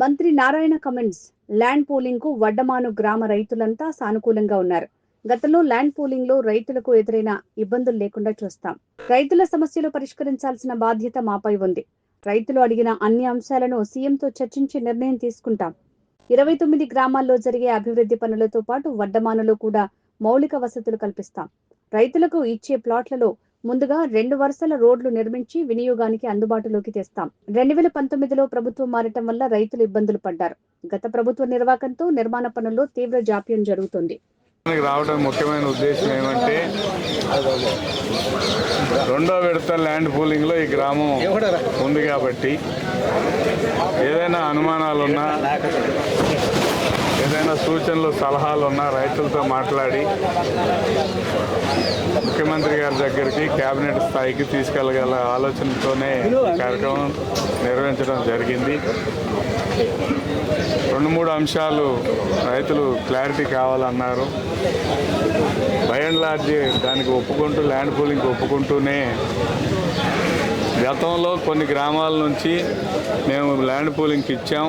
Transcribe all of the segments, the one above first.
మంత్రి Narayana comments. Land pooling కు వడ్డమాను గ్రామ రైతులంతా సానుకూలంగా ఉన్నారు. గతంలో ల్యాండ్ పూలింగ్ లో రైతులకు ఎదురైన ఇబ్బందులు లేకుండా చూస్తాం. రైతుల సమస్యలు పరిష్కరించాల్సిన బాధ్యత మాపై ఉంది. రైతులు అడిగిన అన్ని అంశాలను సీఎంతో చర్చించి నిర్ణయం తీసుకుంటాం. 29 గ్రామాల్లో జరిగే అభివృద్ధి పనులతో పాటు వడ్డమానులో కూడా మౌలిక వసతులు కల్పిస్తాం. రైతులకు ఇచ్చే ప్లాట్లలో ముందుగా 2 వరుసల రోడ్లు నిర్మించి వినియోగానికి అందుబాటులోకి తెస్తాం. 2019లో ప్రభుత్వం మారటం వల్ల రైతులు ఇబ్బందులు పడ్డారు. గత ప్రభుత్వ నిర్వాకంతో నిర్మాణ పనుల్లో తీవ్ర జాప్యం జరుగుతుంది. రావడం ముఖ్యమైన ఉద్దేశం ఏమంటే రెండో విడత ల్యాండ్ పూలింగ్లో ఈ గ్రామం ఉంది కాబట్టి ఏదైనా అనుమానాలున్నా ఏదైనా సూచనలు సలహాలు ఉన్నా రైతులతో మాట్లాడి ముఖ్యమంత్రి గారి దగ్గరికి కేబినెట్ స్థాయికి తీసుకెళ్ళగల ఆలోచనతోనే కార్యక్రమం నిర్వహించడం జరిగింది. 2-3 అంశాలు రైతులు క్లారిటీ కావాలన్నారు. బై అండ్ లార్జ్ దానికి ఒప్పుకుంటూ ల్యాండ్ పూలింగ్కి ఒప్పుకుంటూనే గతంలో కొన్ని గ్రామాల నుంచి మేము ల్యాండ్ పూలింగ్కి ఇచ్చాం,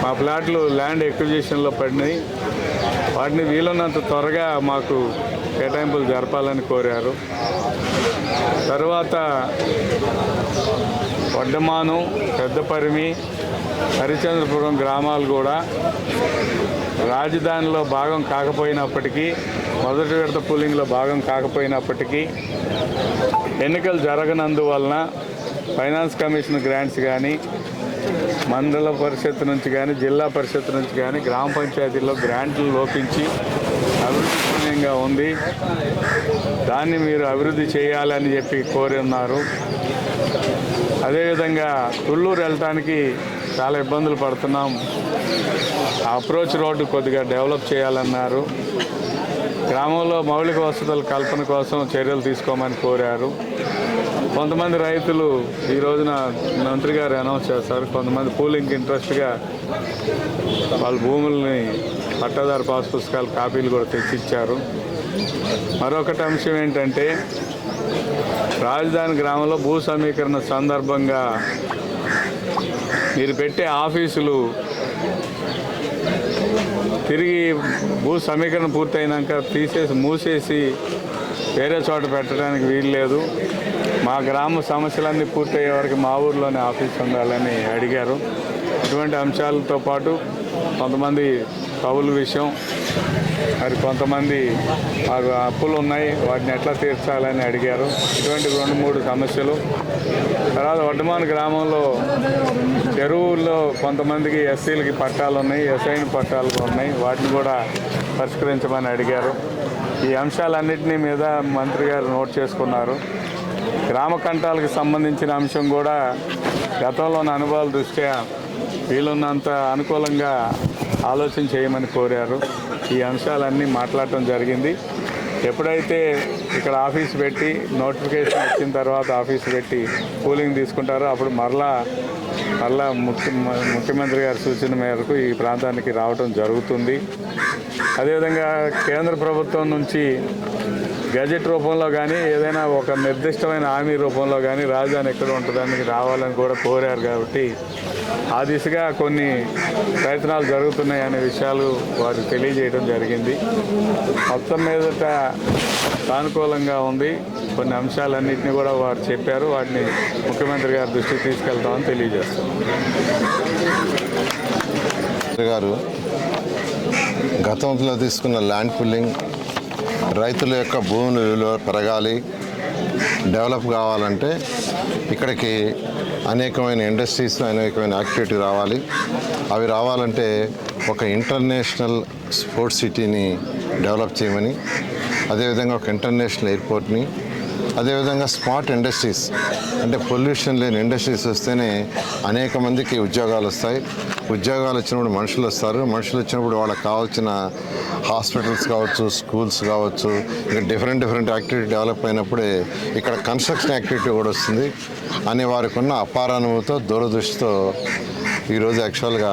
మా ప్లాట్లు ల్యాండ్ ఎక్విజిషన్లో పడినాయి, వాటిని వీలున్నంత త్వరగా మాకు కేటాయింపులు జరపాలని కోరారు. తర్వాత వడ్డమాను, పెద్దపరిమి, హరిచంద్రపురం గ్రామాలు కూడా రాజధానిలో భాగం కాకపోయినప్పటికీ, మొదటి విడత పూలింగ్లో భాగం కాకపోయినప్పటికీ ఎన్నికలు జరగనందువలన ఫైనాన్స్ కమిషన్ గ్రాంట్స్ కానీ, మండల పరిషత్ నుంచి కానీ, జిల్లా పరిషత్ నుంచి కానీ, గ్రామ పంచాయతీల్లో గ్రాంట్లు లోపించి అభివృద్ధిగా ఉంది. దాన్ని మీరు అభివృద్ధి చేయాలని చెప్పి కోరి ఉన్నారు. అదేవిధంగా తుళ్ళూరు వెళ్ళటానికి చాలా ఇబ్బందులు పడుతున్నాం. అప్రోచ్ రోడ్డు కొద్దిగా డెవలప్ చేయాలన్నారు. గ్రామంలో మౌలిక వసతుల కల్పన కోసం చర్యలు తీసుకోమని కోరారు. కొంతమంది రైతులు ఈ రోజున మంత్రి గారు అనౌన్స్ చేస్తారు, కొంతమంది పూలింగ్కి ఇంట్రెస్ట్గా వాళ్ళ భూముల్ని పట్టాదారు పాస్ పుస్తకాలు కాపీలు కూడా తెచ్చిచ్చారు. మరొకటి అంశం ఏంటంటే రాజధాని గ్రామంలో భూ సమీకరణ సందర్భంగా మీరు పెట్టే ఆఫీసులు తిరిగి భూ సమీకరణ పూర్తయినాక మూసేసి వేరే చోట పెట్టడానికి వీలు లేదు. మా గ్రామ సమస్యలన్నీ పూర్తయ్యే వరకు మా ఊర్లోనే ఆఫీస్ ఉండాలని అడిగారు. ఇటువంటి అంశాలతో పాటు కొంతమంది కవుల విషయం, మరి కొంతమంది మాకు అప్పులు ఉన్నాయి, వాటిని ఎట్లా తీర్చాలని అడిగారు. ఇటువంటి 2-3 సమస్యలు. తర్వాత వడ్డమాన్ గ్రామంలో చెరువుల్లో కొంతమందికి ఎస్సీలకి పట్టాలు ఉన్నాయి, ఎస్ఐని పట్టాలు ఉన్నాయి, వాటిని కూడా పరిష్కరించమని అడిగారు. ఈ అంశాలన్నింటినీ మీద మంత్రి గారు నోట్ చేసుకున్నారు. గ్రామ కంటాలకు సంబంధించిన అంశం కూడా గతంలోని అనుభవాల దృష్ట్యా వీలున్నంత అనుకూలంగా ఆలోచన చేయమని కోరారు. ఈ అంశాలన్నీ మాట్లాడటం జరిగింది. ఎప్పుడైతే ఇక్కడ ఆఫీస్ పెట్టి నోటిఫికేషన్ వచ్చిన తర్వాత ఆఫీస్ పెట్టి పూలింగ్ తీసుకుంటారో అప్పుడు మరలా ముఖ్యమంత్రి గారి సూచన మేరకు ఈ ప్రాంతానికి రావడం జరుగుతుంది. అదేవిధంగా కేంద్ర ప్రభుత్వం నుంచి గజెట్ రూపంలో కానీ ఏదైనా ఒక నిర్దిష్టమైన హామీ రూపంలో కానీ రాజధాని ఎక్కడ ఉంటుందని రావాలని కూడా కోరారు. కాబట్టి ఆ దిశగా కొన్ని ప్రయత్నాలు జరుగుతున్నాయి అనే విషయాలు వారు తెలియజేయడం జరిగింది. మొత్తం మీదట సానుకూలంగా ఉంది. కొన్ని అంశాలన్నింటినీ కూడా వారు చెప్పారు. వాటిని ముఖ్యమంత్రి గారి దృష్టికి తీసుకెళ్తామని తెలియజేస్తాం. గారు గతంలో తీసుకున్న ల్యాండ్ పూలింగ్ రైతుల యొక్క భూముల విలువ పెరగాలి, డెవలప్ కావాలంటే ఇక్కడికి అనేకమైన ఇండస్ట్రీస్, అనేకమైన యాక్టివిటీ రావాలి. అవి రావాలంటే ఒక ఇంటర్నేషనల్ స్పోర్ట్స్ సిటీని డెవలప్ చేయమని, అదేవిధంగా ఒక ఇంటర్నేషనల్ ఎయిర్పోర్ట్ని, అదేవిధంగా స్మార్ట్ ఇండస్ట్రీస్ అంటే పొల్యూషన్ లేని ఇండస్ట్రీస్ వస్తేనే అనేక మందికి ఉద్యోగాలు వస్తాయి. ఉద్యోగాలు వచ్చినప్పుడు మనుషులు వస్తారు. మనుషులు వచ్చినప్పుడు వాళ్ళకి కావాల్సిన హాస్పిటల్స్ కావచ్చు, స్కూల్స్ కావచ్చు, ఇంకా డిఫరెంట్ యాక్టివిటీ డెవలప్ అయినప్పుడే ఇక్కడ కన్స్ట్రక్షన్ యాక్టివిటీ కూడా వస్తుంది అని వారికి ఉన్న అపారానుభవంతో దూరదృష్టితో ఈరోజు యాక్చువల్గా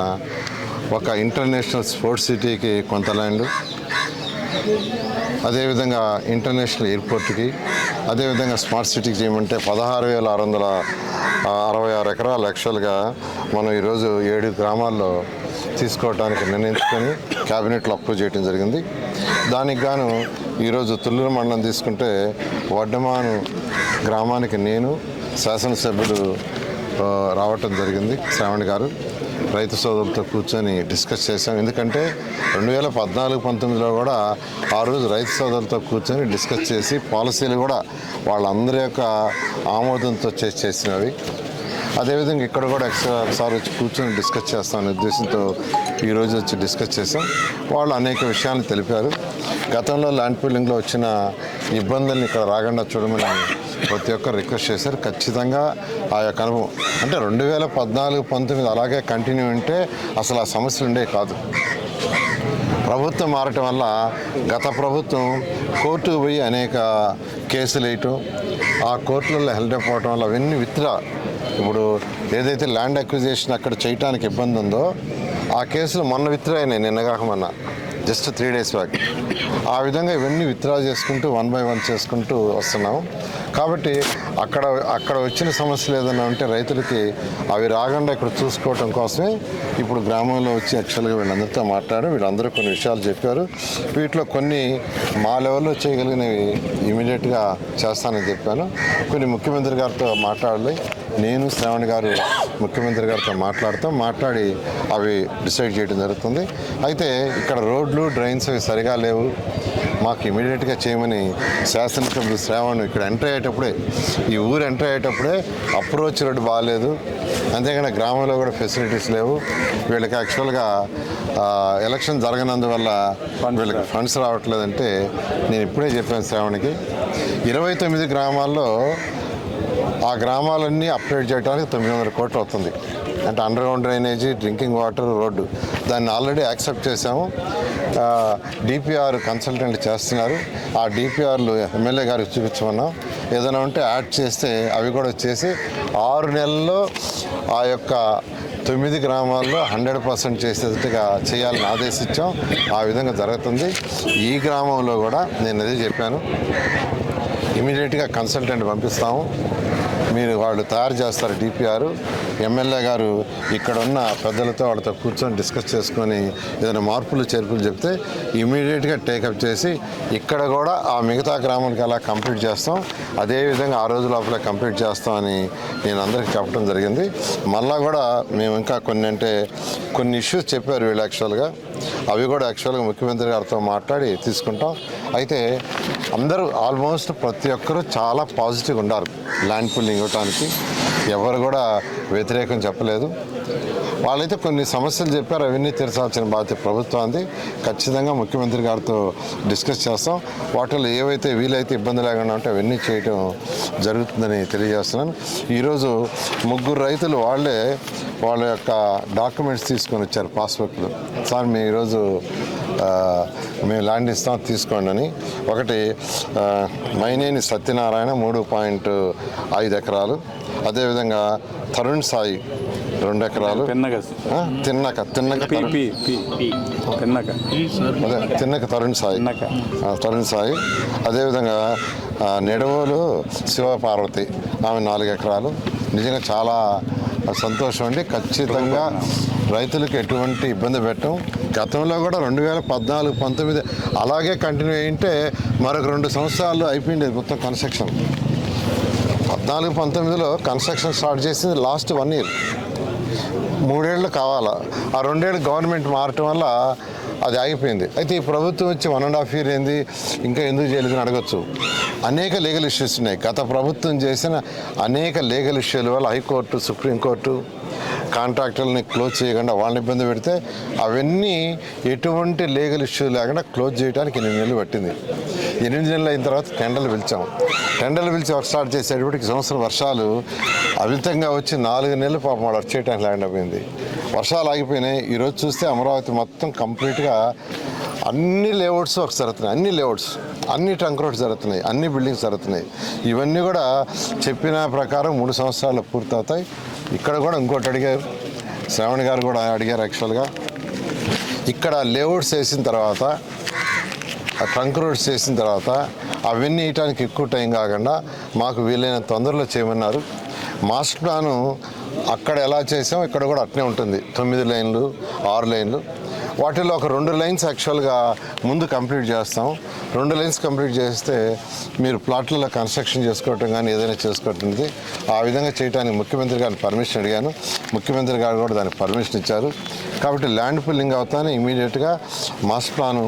ఒక ఇంటర్నేషనల్ స్పోర్ట్స్ సిటీకి కొంత ల్యాండ్, అదేవిధంగా ఇంటర్నేషనల్ ఎయిర్పోర్ట్కి, అదేవిధంగా స్మార్ట్ సిటీకి చేయమంటే 16,666 ఎకరాలు యాక్చువల్గా మనం ఈరోజు 7 గ్రామాల్లో తీసుకోవడానికి నిర్ణయించుకొని క్యాబినెట్లో అప్రూవ్ చేయడం జరిగింది. దానికి గాను ఈరోజు తుళ్ళూరు మండలం తీసుకుంటే వడ్డమాను గ్రామానికి నేను శాసనసభ్యులు రావటం జరిగింది. శ్రావణ్ గారు రైతు సోదరులతో కూర్చొని డిస్కస్ చేశాం. ఎందుకంటే 2014-19లో కూడా ఆ రోజు రైతు సోదరులతో కూర్చొని డిస్కస్ చేసి పాలసీలు కూడా వాళ్ళందరి యొక్క ఆమోదంతో చేసినవి. అదేవిధంగా ఇక్కడ కూడా ఒకసారి వచ్చి కూర్చొని డిస్కస్ చేస్తామనే ఉద్దేశంతో ఈరోజు వచ్చి డిస్కస్ చేసాం. వాళ్ళు అనేక విషయాలను తెలిపారు. గతంలో ల్యాండ్ పూలింగ్లో వచ్చిన ఇబ్బందుల్ని ఇక్కడ రాకుండా చూడమని ప్రతి ఒక్కరు రిక్వెస్ట్ చేశారు. ఖచ్చితంగా ఆ యొక్క అనుభవం అంటే 2014-19 అలాగే కంటిన్యూ ఉంటే అసలు ఆ సమస్యలు ఉండేవి కాదు. ప్రభుత్వం మారటం వల్ల గత ప్రభుత్వం కోర్టుకు పోయి అనేక కేసులు వేయటం, ఆ కోర్టులలో హెల్డ్ అయిపోవటం వల్ల అవన్నీ ఇప్పుడు ఏదైతే ల్యాండ్ అక్విజిషన్ అక్కడ చేయడానికి ఇబ్బంది ఉందో ఆ కేసులు మొన్న విత్డ్రా అయినాయి, నిన్నగాక మొన్న జస్ట్ 3 days బ్యాక్. ఆ విధంగా ఇవన్నీ విత్డ్రా చేసుకుంటూ 1 by 1 చేసుకుంటూ వస్తున్నాం. కాబట్టి అక్కడ వచ్చిన సమస్యలు ఏదైనా ఉంటే రైతులకి అవి రాకుండా ఇక్కడ చూసుకోవటం కోసమే ఇప్పుడు గ్రామంలో వచ్చి యాక్చువల్గా వీళ్ళందరితో మాట్లాడారు. వీళ్ళందరూ కొన్ని విషయాలు చెప్పారు. వీటిలో కొన్ని మా లెవెల్లో చేయగలిగినవి ఇమీడియట్గా చేస్తానని చెప్పాను. కొన్ని ముఖ్యమంత్రి గారితో మాట్లాడాలి. నేను శ్రావణ్ గారు ముఖ్యమంత్రి గారితో మాట్లాడి అవి డిసైడ్ చేయడం జరుగుతుంది. అయితే ఇక్కడ రోడ్లు డ్రైన్స్ అవి సరిగా లేవు, మాకు ఇమీడియట్గా చేయమని శాసనసభ్యులు శ్రావణ్ ఇక్కడ ఎంటర్ అయ్యేటప్పుడే, ఈ ఊరు ఎంటర్ అయ్యేటప్పుడే అప్రోచ్ రోడ్డు బాగాలేదు, అంతేకాని గ్రామంలో కూడా ఫెసిలిటీస్ లేవు. వీళ్ళకి యాక్చువల్గా ఎలక్షన్ జరగనందువల్ల వీళ్ళకి ఫండ్స్ రావట్లేదంటే నేను ఇప్పుడే చెప్పాను శ్రావణ్కి 29 గ్రామాల్లో ఆ గ్రామాలన్నీ అప్గ్రేడ్ చేయడానికి 900 కోట్లు అవుతుంది. అంటే under ground drainage, drinking water, road దాన్ని ఆల్రెడీ యాక్సెప్ట్ చేసాము. డిపిఆర్ కన్సల్టెంట్ చేస్తున్నారు. ఆ డిపిఆర్లు ఎమ్మెల్యే గారికి చూపించమన్నాం. ఏదైనా ఉంటే యాడ్ చేస్తే అవి కూడా వచ్చేసి 6 నెలల్లో ఆ యొక్క 9 గ్రామాల్లో 100% చేసేట్టుగా చేయాలని ఆదేశించాం. ఆ విధంగా జరుగుతుంది. ఈ గ్రామంలో కూడా నేను అదే చెప్పాను, ఇమీడియట్గా కన్సల్టెంట్ పంపిస్తాము, మీరు వాళ్ళు తయారు చేస్తారు డిపిఆర్. ఎమ్మెల్యే గారు ఇక్కడ ఉన్న పెద్దలతో వాళ్ళతో కూర్చొని డిస్కస్ చేసుకొని ఏదైనా మార్పులు చేర్పులు చెప్తే ఇమీడియట్గా టేకప్ చేసి ఇక్కడ కూడా ఆ మిగతా గ్రామానికి అలా కంప్లీట్ చేస్తాం. అదేవిధంగా ఆ రోజు లోపలే కంప్లీట్ చేస్తామని నేను అందరికీ చెప్పడం జరిగింది. మళ్ళా కూడా మేము ఇంకా కొన్ని ఇష్యూస్ చెప్పారు వీళ్ళు యాక్చువల్గా, అవి కూడా యాక్చువల్గా ముఖ్యమంత్రి గారితో మాట్లాడి తీసుకుంటాం. అయితే అందరూ ఆల్మోస్ట్ ప్రతి ఒక్కరూ చాలా పాజిటివ్గా ఉన్నారు ల్యాండ్ పూలింగ్ ఇవ్వడానికి. ఎవరు కూడా వ్యతిరేకం చెప్పలేదు. వాళ్ళైతే కొన్ని సమస్యలు చెప్పారు, అవన్నీ తీర్చాల్సిన బాధ్యత ప్రభుత్వానికి. ఖచ్చితంగా ముఖ్యమంత్రి గారితో డిస్కస్ చేస్తాం. వాటిలో ఏవైతే వీలైతే ఇబ్బంది లేకుండా ఉంటే అవన్నీ చేయటం జరుగుతుందని తెలియజేస్తున్నాను. ఈరోజు 3 రైతులు వాళ్ళ యొక్క డాక్యుమెంట్స్ తీసుకొని వచ్చారు, పాస్బుక్లు. సార్ మేము ఈరోజు మేము ల్యాండ్ ఇస్తాం తీసుకోండి అని. ఒకటి మైనేని సత్యనారాయణ 3.5 ఎకరాలు, అదేవిధంగా తరుణ్ సాయి 2 ఎకరాలు, తిన్నక తరుణ్ సాయి, అదేవిధంగా నెడవోలు శివపార్వతి ఆమె 4 ఎకరాలు. నిజంగా చాలా సంతోషం అండి. ఖచ్చితంగా రైతులకు ఎటువంటి ఇబ్బంది పెట్టం. గతంలో కూడా 2014-19 అలాగే కంటిన్యూ అయ్యింటే మరొక 2 సంవత్సరాలు అయిపోయింది మొత్తం కన్స్ట్రక్షన్. 14-19లో కన్స్ట్రక్షన్ స్టార్ట్ చేసింది లాస్ట్ 1 year, 3 ఏళ్ళు కావాలా. ఆ 2 ఏళ్ళు గవర్నమెంట్ మారటం వల్ల అది ఆగిపోయింది. అయితే ఈ ప్రభుత్వం వచ్చి 1.5 year ఏంది, ఇంకా ఎందుకు చేయలేదని అడగచ్చు. అనేక లీగల్ ఇష్యూస్ ఉన్నాయి. గత ప్రభుత్వం చేసిన అనేక లీగల్ ఇష్యూల వల్ల హైకోర్టు, సుప్రీంకోర్టు కాంట్రాక్టర్లని క్లోజ్ చేయకుండా వాళ్ళని ఇబ్బంది పెడితే అవన్నీ ఎటువంటి లీగల్ ఇష్యూ లేకుండా క్లోజ్ చేయడానికి 8 నెలలు పట్టింది. 8 నెలలు అయిన తర్వాత టెండర్లు పిలిచి వర్క్ స్టార్ట్ చేసేటప్పటికి సంవత్సరం వర్షాలు అమితంగా వచ్చి 4 నెలలు పాపం వాడు వర్క్ చేయడానికి లేకుండా పోయింది. వర్షాలు ఆగిపోయినాయి. ఈరోజు చూస్తే అమరావతి మొత్తం కంప్లీట్గా అన్ని లేఅవుట్స్ వర్క్ జరుగుతున్నాయి, అన్ని ట్రంక్ రోడ్స్ జరుగుతున్నాయి, అన్ని బిల్డింగ్స్ జరుగుతున్నాయి. ఇవన్నీ కూడా చెప్పిన ప్రకారం 3 సంవత్సరాలు పూర్తవుతాయి. ఇక్కడ కూడా ఇంకోటి అడిగారు, శ్రావణ్ గారు కూడా అడిగారు యాక్చువల్గా. ఇక్కడ లేఅవుట్స్ వేసిన తర్వాత ట్రంక్ రోడ్స్ చేసిన తర్వాత అవన్నీ వేయటానికి ఎక్కువ టైం కాకుండా మాకు వీలైన తొందరలో చేయమన్నారు. మాస్టర్ ప్లాను అక్కడ ఎలా చేసాం ఇక్కడ కూడా అట్నే ఉంటుంది. 9 లైన్లు 6 లైన్లు, వాటిల్లో ఒక 2 లైన్స్ యాక్చువల్గా ముందు కంప్లీట్ చేస్తాం. 2 లైన్స్ కంప్లీట్ చేస్తే మీరు ప్లాట్లలో కన్స్ట్రక్షన్ చేసుకోవటం కానీ ఏదైనా చేసుకోవటం ఆ విధంగా చేయడానికి ముఖ్యమంత్రి గారిని పర్మిషన్ అడిగాను. ముఖ్యమంత్రి గారు కూడా దానికి పర్మిషన్ ఇచ్చారు. కాబట్టి ల్యాండ్ పుల్లింగ్ అవుతానే ఇమీడియట్గా మాస్టర్ ప్లాను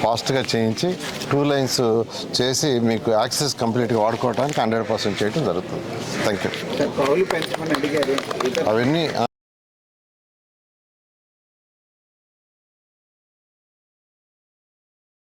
ఫాస్ట్గా చేయించి 2 లైన్స్ చేసి మీకు యాక్సెస్ కంప్లీట్గా వాడుకోవడానికి 100% చేయడం జరుగుతుంది. Thank you. అవన్నీ